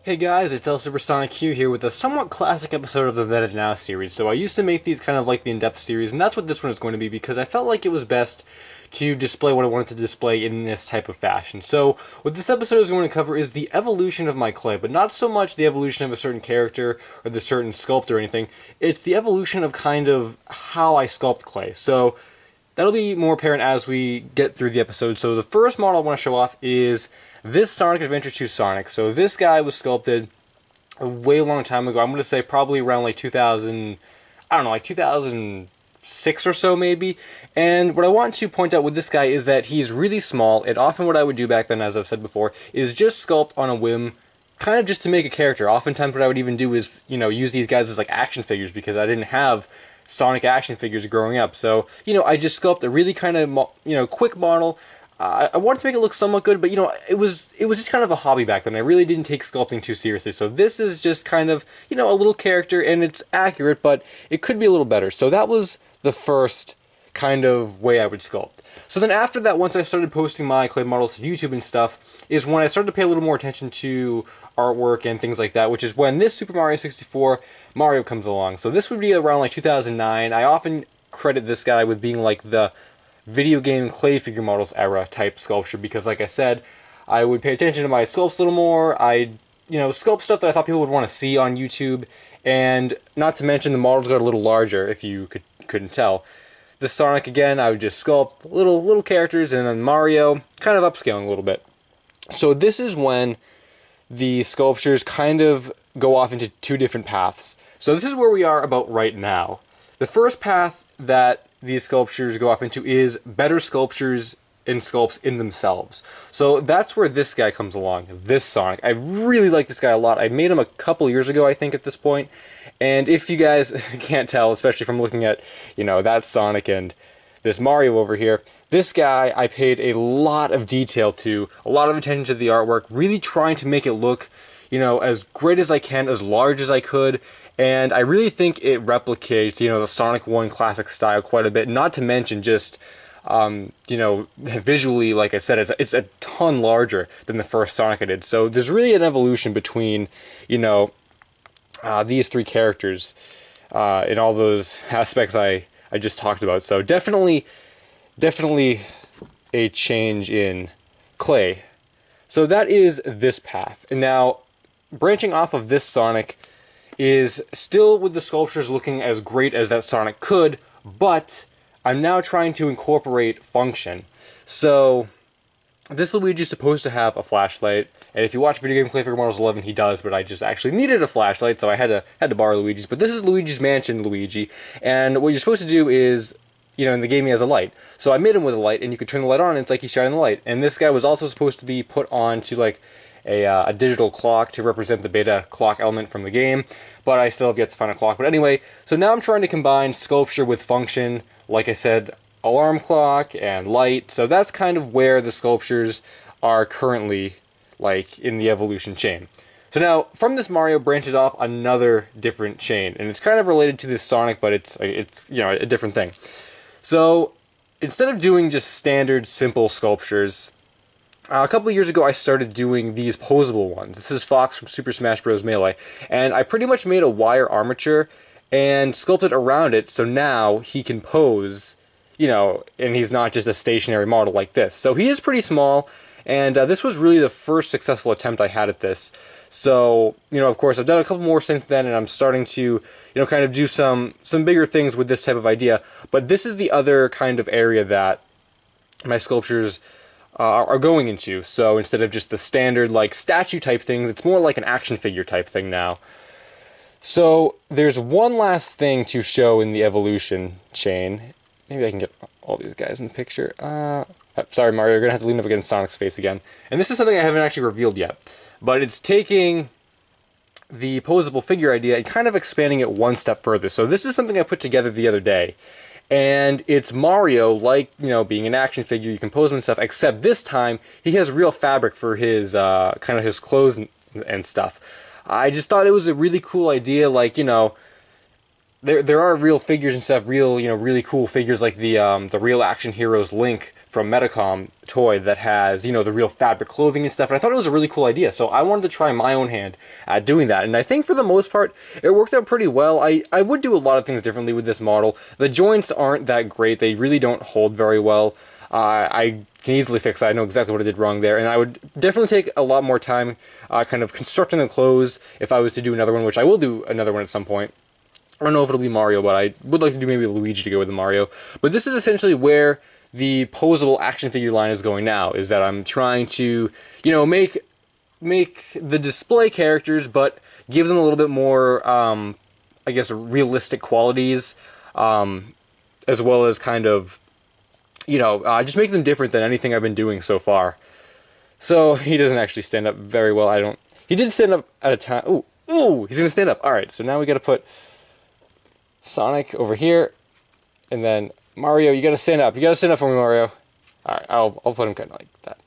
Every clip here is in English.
Hey guys, it's LSuperSonicQ here with a somewhat classic episode of the Then and Now series. So I used to make these kind of like the in-depth series, and that's what this one is going to be because I felt like it was best to display what I wanted to display in this type of fashion. So what this episode is going to cover is the evolution of my clay, but not so much the evolution of a certain character or the certain sculpt or anything. It's the evolution of kind of how I sculpt clay. So that'll be more apparent as we get through the episode. So the first model I want to show off is this Sonic Adventure 2 Sonic. So this guy was sculpted a way long time ago. I'm going to say probably around like 2000, I don't know, like 2006 or so maybe. And what I want to point out with this guy is that he's really small, and often what I would do back then, as I've said before, is just sculpt on a whim, kind of just to make a character. Oftentimes what I would even do is, use these guys as like action figures because I didn't have Sonic action figures growing up. So, I just sculpted a really kind of, quick model. I wanted to make it look somewhat good, but it was just kind of a hobby back then. I really didn't take sculpting too seriously. So this is just kind of, a little character, and it's accurate, but it could be a little better. So that was the first kind of way I would sculpt. So then after that, once I started posting my clay models to YouTube and stuff, is when I started to pay a little more attention to artwork and things like that, which is when this Super Mario 64 Mario comes along. So this would be around like 2009. I often credit this guy with being like the video game clay figure models era type sculpture because, like I said, I would pay attention to my sculpts a little more. I sculpt stuff that I thought people would want to see on YouTube, and not to mention the models got a little larger if you couldn't tell. The Sonic, again, I would just sculpt little characters, and then Mario, kind of upscaling a little bit. So this is when the sculptures kind of go off into two different paths. So this is where we are about right now. The first path that these sculptures go off into is better sculptures and sculpts in themselves. So that's where this guy comes along, this Sonic. I really like this guy a lot. I made him a couple years ago, I think, at this point. And if you guys can't tell, especially from looking at, that Sonic and this Mario over here, this guy I paid a lot of detail to, a lot of attention to the artwork, really trying to make it look, as great as I can, as large as I could. And I really think it replicates, the Sonic 1 classic style quite a bit. Not to mention just, visually, like I said, it's a ton larger than the first Sonic I did. So there's really an evolution between, these three characters in all those aspects I just talked about. So definitely a change in clay. So that is this path. And now, branching off of this Sonic is still with the sculptures looking as great as that Sonic could, but I'm now trying to incorporate function. So this Luigi is supposed to have a flashlight, and if you watch Video Game Clay Figure Models 11, he does, but I just actually needed a flashlight, so I had to borrow Luigi's. But this is Luigi's Mansion Luigi, and what you're supposed to do is, in the game he has a light. So I made him with a light, and you could turn the light on, and it's like he's shining the light. And this guy was also supposed to be put on to like a digital clock to represent the beta clock element from the game, but I still have yet to find a clock. But anyway, so now I'm trying to combine sculpture with function, like I said, alarm clock and light. So that's kind of where the sculptures are currently, like, in the evolution chain. So now, from this Mario branches off another different chain, and it's kind of related to this Sonic, but it's a different thing. So instead of doing just standard simple sculptures, a couple of years ago, I started doing these poseable ones. This is Fox from Super Smash Bros. Melee. And I pretty much made a wire armature and sculpted around it, so now he can pose, and he's not just a stationary model like this. So he is pretty small, and this was really the first successful attempt I had at this. So, of course, I've done a couple more since then, and I'm starting to, kind of do some bigger things with this type of idea. But this is the other kind of area that my sculptures are going into. So instead of just the standard like statue type things, it's more like an action figure type thing now. So there's one last thing to show in the evolution chain. Maybe I can get all these guys in the picture. Sorry, Mario, you're gonna have to lean up against Sonic's face again. And this is something I haven't actually revealed yet, but it's taking the poseable figure idea and kind of expanding it one step further. So this is something I put together the other day. And it's Mario, like, being an action figure, you can pose him and stuff, except this time, he has real fabric for his, kind of his clothes and stuff. I just thought it was a really cool idea, like, there are real figures and stuff, real, really cool figures like the Real Action Heroes Link from Metacom toy that has, you know, the real fabric clothing and stuff, and I thought it was a really cool idea, so I wanted to try my own hand at doing that, and I think for the most part, it worked out pretty well. I would do a lot of things differently with this model. The joints aren't that great, they really don't hold very well. I can easily fix that. I know exactly what I did wrong there, and I would definitely take a lot more time kind of constructing the clothes if I was to do another one, which I will do another one at some point. I don't know if it'll be Mario, but I would like to do maybe Luigi to go with the Mario. But this is essentially where the posable action figure line is going now, is that I'm trying to, you know, make the display characters, but give them a little bit more, I guess, realistic qualities, as well as kind of, you know, just make them different than anything I've been doing so far. So, he doesn't actually stand up very well. He did stand up at a time. Ooh, he's gonna stand up. Alright, so now we gotta put Sonic over here, and then Mario, you gotta stand up. You gotta stand up for me, Mario. Alright, I'll put him kind of like that.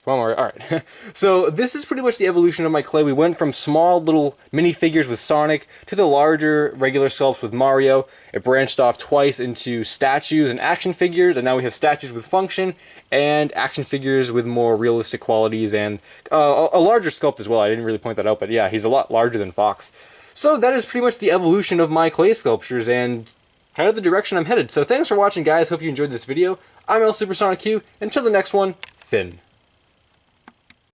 Come on, Mario. Alright. So, this is pretty much the evolution of my clay. We went from small little minifigures with Sonic to the larger regular sculpts with Mario. It branched off twice into statues and action figures, and now we have statues with function and action figures with more realistic qualities and a larger sculpt as well. I didn't really point that out, but yeah, he's a lot larger than Fox. So that is pretty much the evolution of my clay sculptures and kind of the direction I'm headed. So thanks for watching, guys. Hope you enjoyed this video. I'm LSuperSonicQ. Until the next one, Finn.